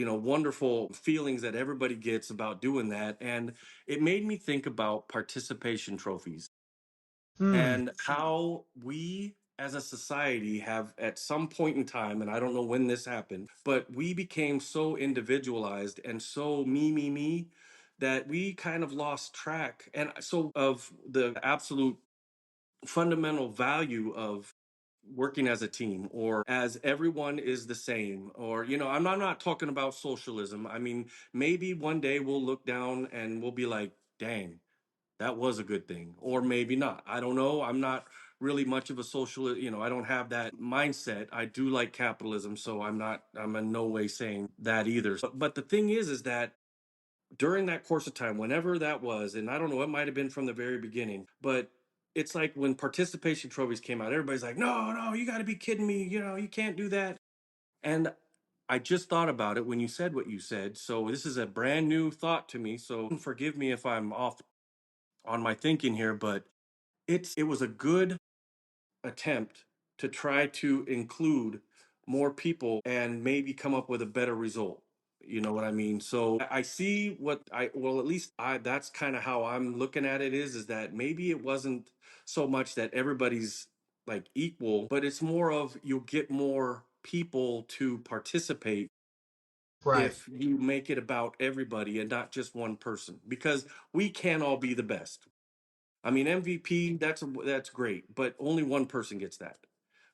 wonderful feelings that everybody gets about doing that. And it made me think about participation trophies Hmm. and how we as a society have at some point in time, and I don't know when this happened, but we became so individualized and so me that we kind of lost track and so of the absolute fundamental value of working as a team or as everyone is the same or I'm not talking about socialism. I mean, maybe one day we'll look down and we'll be like, dang, that was a good thing, or maybe not. I don't know. I'm not really much of a socialist. I don't have that mindset. I do like capitalism, so I'm in no way saying that either. But the thing is that during that course of time, whenever that was, and I don't know, it might have been from the very beginning, but it's like when participation trophies came out, everybody's like, no, no, you got to be kidding me. You can't do that. And I just thought about it when you said what you said. So this is a brand new thought to me. So forgive me if I'm off on my thinking here, but it was a good attempt to try to include more people and maybe come up with a better result. You know what I mean? So I see well, at least that's kind of how I'm looking at it is that maybe it wasn't so much that everybody's like equal, but it's more of you'll get more people to participate Right. if you make it about everybody and not just one person, because we can't all be the best. I mean, MVP, that's great, but only one person gets that.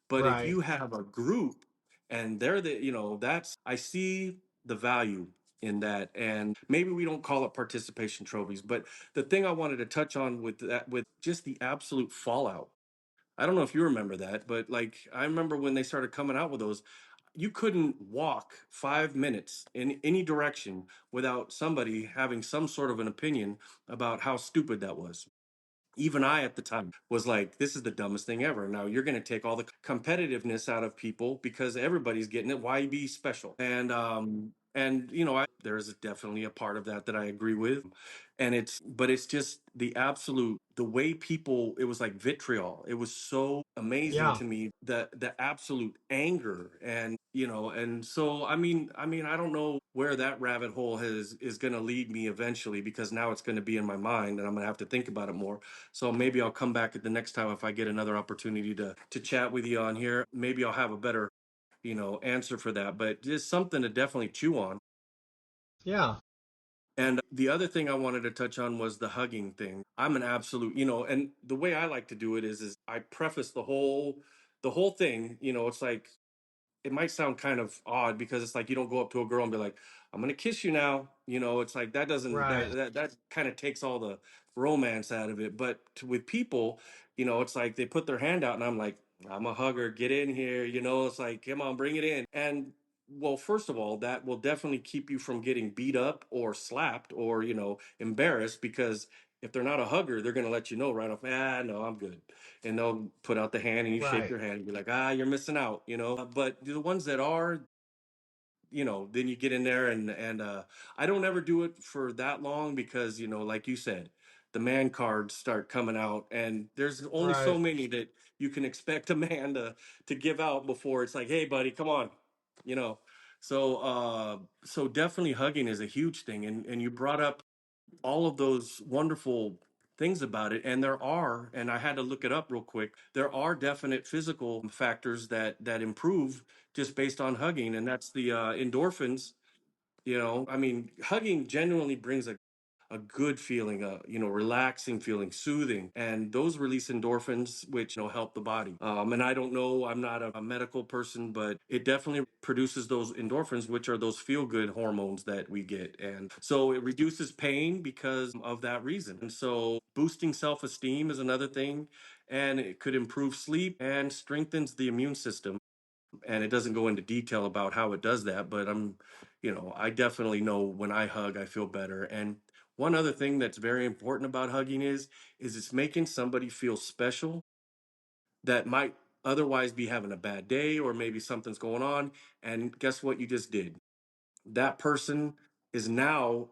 But if Right. you have a group and they're that's, I see the value in that. And maybe we don't call it participation trophies, but the thing I wanted to touch on with that, with just the absolute fallout. I don't know if you remember that, but like I remember when they started coming out with those, you couldn't walk 5 minutes in any direction without somebody having some sort of an opinion about how stupid that was. Even I at the time was like, this is the dumbest thing ever. Now you're going to take all the competitiveness out of people because everybody's getting it. Why be special? And there's definitely a part of that that I agree with. But it's just the way people, it was like vitriol. It was so amazing Yeah. to me, the absolute anger. And so I mean I don't know where that rabbit hole is going to lead me eventually, because now it's going to be in my mind and I'm going to have to think about it more. So maybe I'll come back at the next time if I get another opportunity to chat with you on here. Maybe I'll have a better answer for that, but just something to definitely chew on. Yeah. And the other thing I wanted to touch on was the hugging thing. I'm an absolute, and the way I like to do it is I preface the whole thing. It's like, it might sound kind of odd because it's like you don't go up to a girl and be like, I'm gonna kiss you now. It's like that doesn't Right. that kind of takes all the romance out of it. But with people, it's like they put their hand out and I'm like, I'm a hugger, get in here. It's like, come on, bring it in. And well, first of all, that will definitely keep you from getting beat up or slapped or embarrassed, because if they're not a hugger, they're gonna let you know right off. No, I'm good. And they'll put out the hand and you shake Right. their hand and be like, you're missing out. But the ones that are, then you get in there and I don't ever do it for that long because, like you said, the man cards start coming out and there's only so Right. many that you can expect a man to give out before it's like, hey buddy, come on, you know. So definitely hugging is a huge thing. And you brought up all of those wonderful things about it, and and I had to look it up real quick, there are definite physical factors that improve just based on hugging, and that's the endorphins. I mean, hugging genuinely brings a good feeling, relaxing feeling, soothing, and those release endorphins, which help the body. And I don't know, I'm not a medical person, but it definitely produces those endorphins, which are those feel good hormones that we get, and so it reduces pain because of that reason. And so boosting self esteem is another thing, and it could improve sleep and strengthens the immune system. And it doesn't go into detail about how it does that, but I definitely know when I hug I feel better. And one other thing that's very important about hugging is it's making somebody feel special that might otherwise be having a bad day, or maybe something's going on, and guess what you just did? That person is now,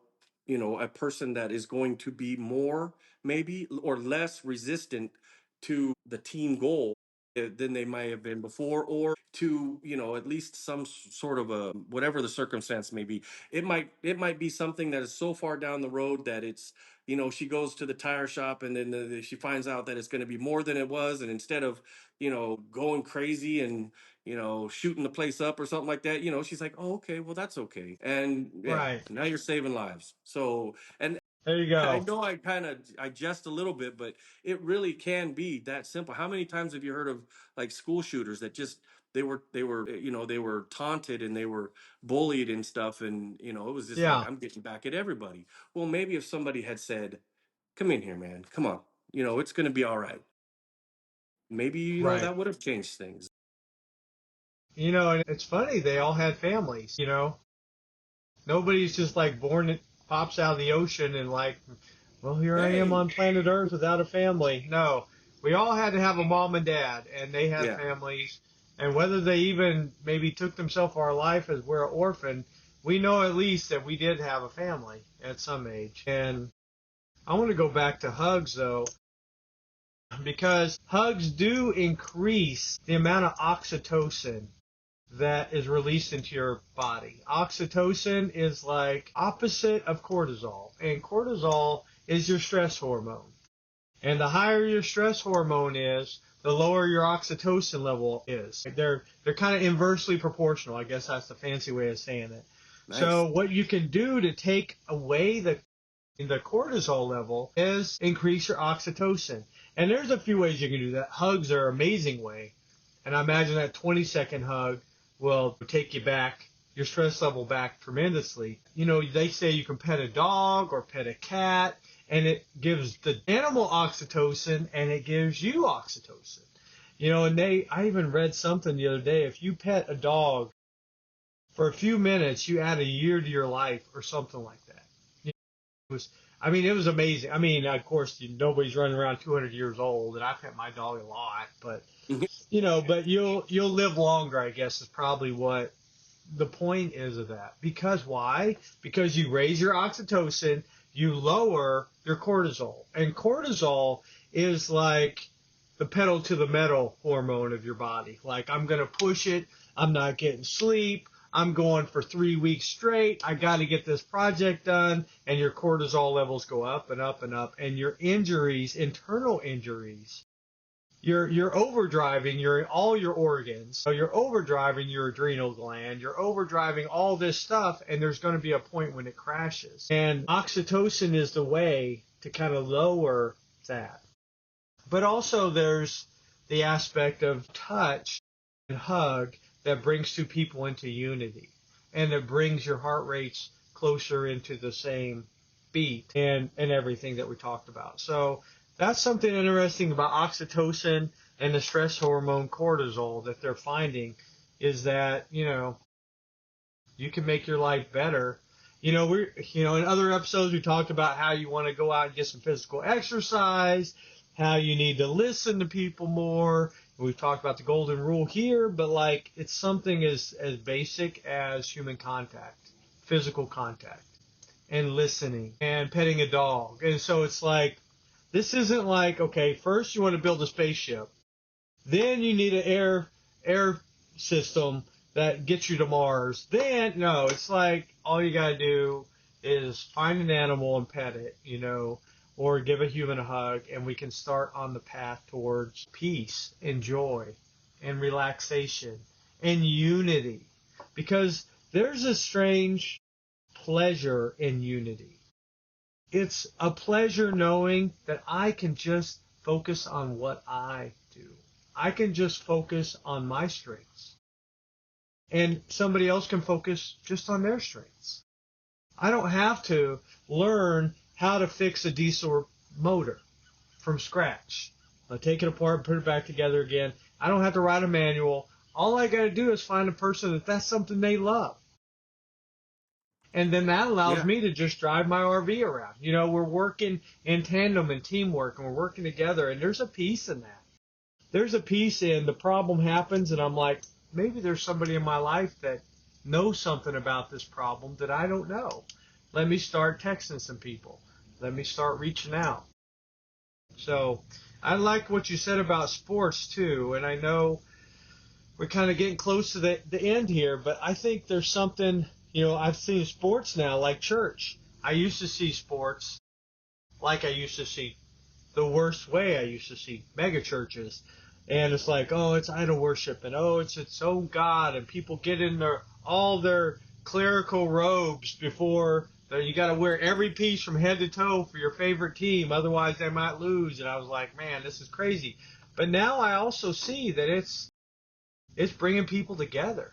a person that is going to be more, maybe, or less resistant to the team goal than they might have been before, or to, at least some sort of a, whatever the circumstance may be. It might be something that is so far down the road that it's, she goes to the tire shop and then she finds out that it's going to be more than it was, and instead of, going crazy and shooting the place up or something like that, she's like, oh, okay, well, that's okay. And yeah, Right. now you're saving lives. So, and There you I go. know I jest a little bit, but it really can be that simple. How many times have you heard of like school shooters that just they were taunted and they were bullied and stuff, and it was just like, Yeah. I'm getting back at everybody. Well, maybe if somebody had said, come in here, man, come on, it's going to be all right. Maybe Right. that would have changed things. And it's funny, they all had families. Nobody's just like born, it pops out of the ocean and like, well, here I am Hey, on planet Earth without a family. No, we all had to have a mom and dad, and they had yeah. families. And whether they even maybe took themselves our life as we're an orphan, we know at least that we did have a family at some age. And I want to go back to hugs though, because hugs do increase the amount of oxytocin that is released into your body. Oxytocin is like opposite of cortisol, and cortisol is your stress hormone. And the higher your stress hormone is, the lower your oxytocin level is. They're kind of inversely proportional. I guess that's the fancy way of saying it. Nice. So what you can do to take away the cortisol level is increase your oxytocin. And there's a few ways you can do that. Hugs are an amazing way. And I imagine that 20-second hug will take you back, your stress level back tremendously. You know, they say you can pet a dog or pet a cat, and it gives the animal oxytocin and it gives you oxytocin. You know, and I even read something the other day. If you pet a dog for a few minutes, you add a year to your life or something like that. It was amazing. I mean, of course, nobody's running around 200 years old, and I pet my dog a lot, but but you'll live longer, I guess, is probably what the point is of that. Because why? Because you raise your oxytocin, you lower your cortisol. And cortisol is like the pedal to the metal hormone of your body. Like, I'm going to push it. I'm not getting sleep. I'm going for 3 weeks straight. I got to get this project done. And your cortisol levels go up and up and up. And your injuries, internal injuries, you're overdriving all your organs. So you're overdriving your adrenal gland. You're overdriving all this stuff, and there's going to be a point when it crashes. And oxytocin is the way to kind of lower that. But also there's the aspect of touch and hug that brings two people into unity, and it brings your heart rates closer into the same beat and everything that we talked about. So that's something interesting about oxytocin and the stress hormone cortisol that they're finding, is that, you can make your life better. In other episodes we talked about how you want to go out and get some physical exercise, how you need to listen to people more. We've talked about the golden rule here, but it's something as basic as human contact, physical contact, and listening, and petting a dog. And so it's like, this isn't like, okay, first you want to build a spaceship, then you need an air system that gets you to Mars. Then, no, it's like all you got to do is find an animal and pet it, or give a human a hug, and we can start on the path towards peace and joy and relaxation and unity. Because there's a strange pleasure in unity. It's a pleasure knowing that I can just focus on what I do. I can just focus on my strengths. And somebody else can focus just on their strengths. I don't have to learn how to fix a diesel motor from scratch. I'll take it apart, put it back together again. I don't have to write a manual. All I got to do is find a person that's something they love. And then that allows me to just drive my RV around. We're working in tandem and teamwork, and we're working together, and there's a peace in that. There's a peace in the problem happens, and I'm like, maybe there's somebody in my life that knows something about this problem that I don't know. Let me start texting some people. Let me start reaching out. So I like what you said about sports, too, and I know we're kind of getting close to the end here, but I think there's something... I've seen sports now like church. I used to see sports like I used to see the worst way. I used to see mega churches. And it's like, oh, it's idol worship. And, oh, it's its own God. And people get in all their clerical robes before. You got to wear every piece from head to toe for your favorite team. Otherwise, they might lose. And I was like, man, this is crazy. But now I also see that it's bringing people together.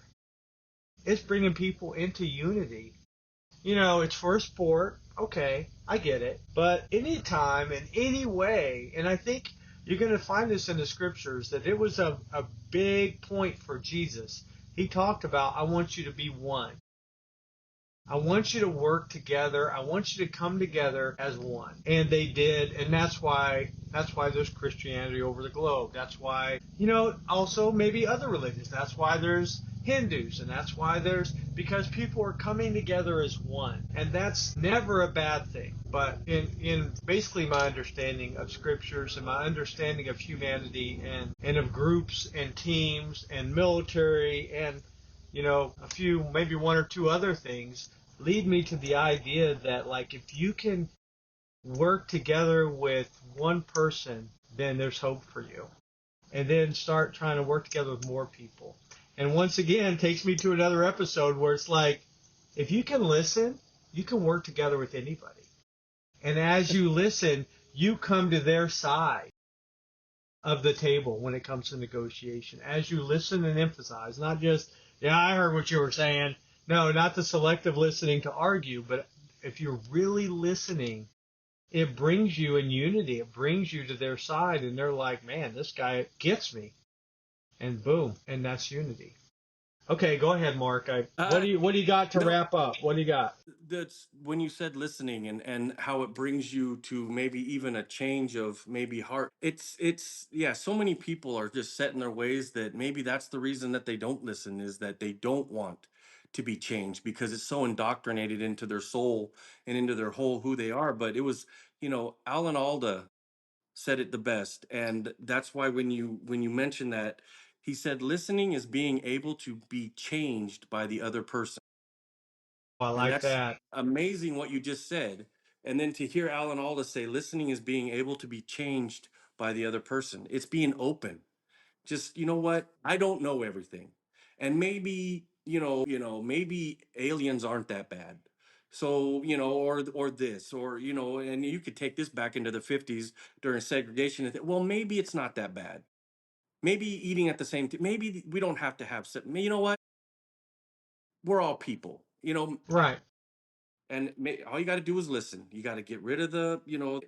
It's bringing people into unity. It's for a sport. Okay, I get it. But anytime, in any way, and I think you're going to find this in the scriptures, that it was a big point for Jesus. He talked about, I want you to be one. I want you to work together. I want you to come together as one. And they did, and that's why there's Christianity over the globe. That's why, also maybe other religions. That's why there's Hindus, and that's why because people are coming together as one. And that's never a bad thing. But in basically my understanding of scriptures and my understanding of humanity and of groups and teams and military and a few, maybe one or two other things lead me to the idea that, like, if you can work together with one person, then there's hope for you. And then start trying to work together with more people. And once again, takes me to another episode where it's like, if you can listen, you can work together with anybody. And as you listen, you come to their side of the table when it comes to negotiation. As you listen and emphasize, not just, yeah, I heard what you were saying. No, not the selective listening to argue, but if you're really listening, it brings you in unity. It brings you to their side, and they're like, man, this guy gets me. And boom, and that's unity. Okay, go ahead, Mark. What Uh, do you got to no, wrap up? What do you got? that's when you said listening and how it brings you to maybe even a change of maybe heart. It's yeah, so many people are just set in their ways that maybe that's the reason that they don't listen, is that they don't want to be changed because it's so indoctrinated into their soul and into their whole who they are. But it was, Alan Alda said it the best, and that's why when you mention that, he said listening is being able to be changed by the other person. Oh, I And like that's that. amazing what you just said. And then to hear Alan Alda say listening is being able to be changed by the other person. It's being open. Just, you know what? I don't know everything. And maybe, maybe aliens aren't that bad. So, or this, or, and you could take this back into the 50s during segregation. And well, maybe it's not that bad. Maybe eating at the same time. Maybe we don't have to have, you know what? We're all people, Right. and all you got to do is listen. You got to get rid of the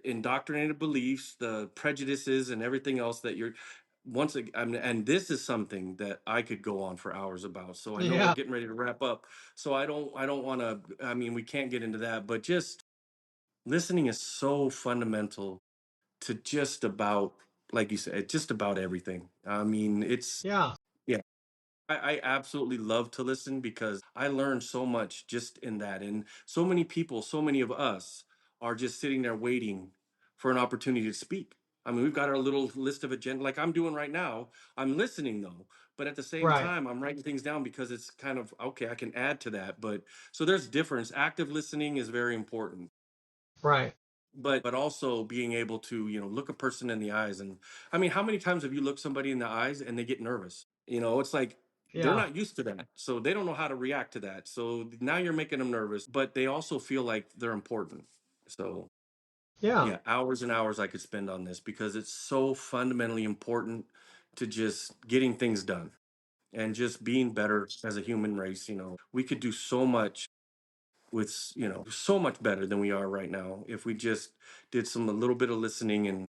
indoctrinated beliefs, the prejudices, and everything else that you're once again. And this is something that I could go on for hours about. So I know we're Yeah. getting ready to wrap up, so I don't want to, we can't get into that, but just listening is so fundamental to just about, like you said, just about everything. It's, Yeah. yeah, I absolutely love to listen because I learned so much just in that. And so many people, so many of us are just sitting there waiting for an opportunity to speak. We've got our little list of agenda, like I'm doing right now. I'm listening though, but at the same Right. time, I'm writing things down because it's kind of okay, I can add to that. But so there's difference. Active listening is very important, Right. but also being able to look a person in the eyes. And how many times have you looked somebody in the eyes and they get nervous? It's like they're Yeah. not used to that, so they don't know how to react to that. So now you're making them nervous, but they also feel like they're important. So Yeah. yeah, hours and hours I could spend on this because it's so fundamentally important to just getting things done and just being better as a human race. We could do so much with so much better than we are right now if we just did a little bit of listening and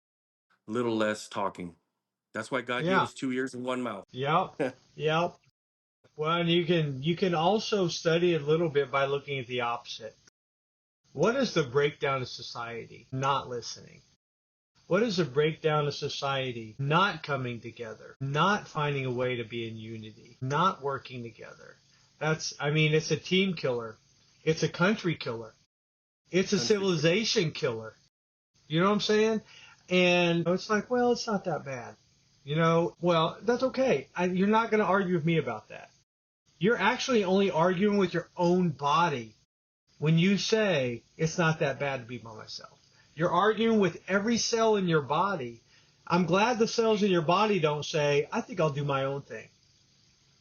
a little less talking. That's why God gave Yeah. us 2 ears and one mouth. Yep. Yep. Well, and you can also study a little bit by looking at the opposite. What is the breakdown of society? Not listening. What is the breakdown of society? Not coming together, not finding a way to be in unity, not working together. It's a team killer. It's a country killer. It's a Country kid. civilization killer. You know what I'm saying? And it's like, well, it's not that bad. Well, that's okay. You're not going to argue with me about that. You're actually only arguing with your own body when you say it's not that bad to be by myself. You're arguing with every cell in your body. I'm glad the cells in your body don't say, I think I'll do my own thing.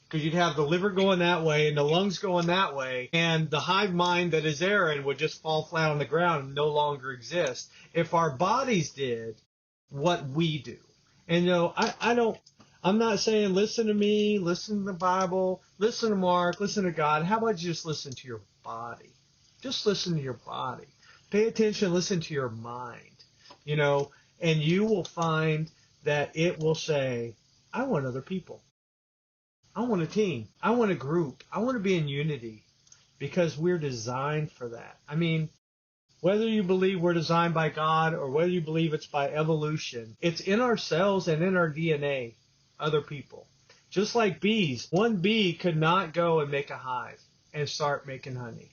Because you'd have the liver going that way and the lungs going that way, and the hive mind that is Aaron would just fall flat on the ground and no longer exist if our bodies did what we do. And I don't. I'm not saying listen to me, listen to the Bible, listen to Mark, listen to God. How about you just listen to your body? Just listen to your body. Pay attention, listen to your mind. And you will find that it will say, I want other people. I want a team. I want a group. I want to be in unity because we're designed for that. Whether you believe we're designed by God or whether you believe it's by evolution, it's in our cells and in our DNA, other people. Just like bees, one bee could not go and make a hive and start making honey.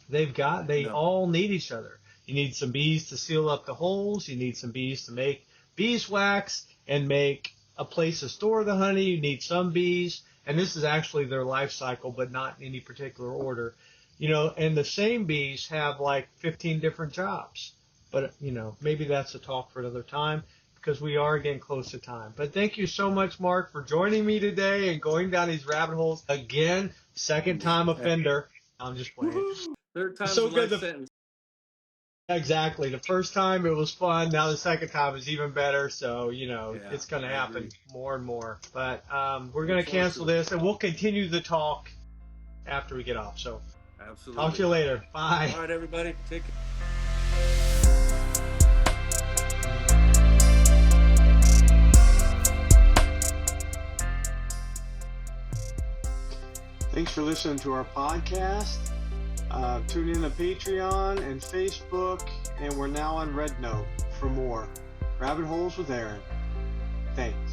They No. all need each other. You need some bees to seal up the holes. You need some bees to make beeswax and make a place to store the honey. You need some bees, and this is actually their life cycle, but not in any particular order. And the same bees have like 15 different jobs. But, maybe that's a talk for another time because we are getting close to time. But thank you so much, Mark, for joining me today and going down these rabbit holes. Again, second time offender. I'm just playing. Woo-hoo. Third time's So a good. life sentence. Exactly. The first time it was fun. Now the second time is even better. So, it's going to I happen agree. more and more. But we're going Look to forward cancel to it. this, and we'll continue the talk after we get off. So Absolutely. talk to you later. Bye. All right, everybody. Take care. Thanks for listening to our podcast. Tune in to Patreon and Facebook, and we're now on Red Note for more Rabbit Holes with Aaron. Thanks.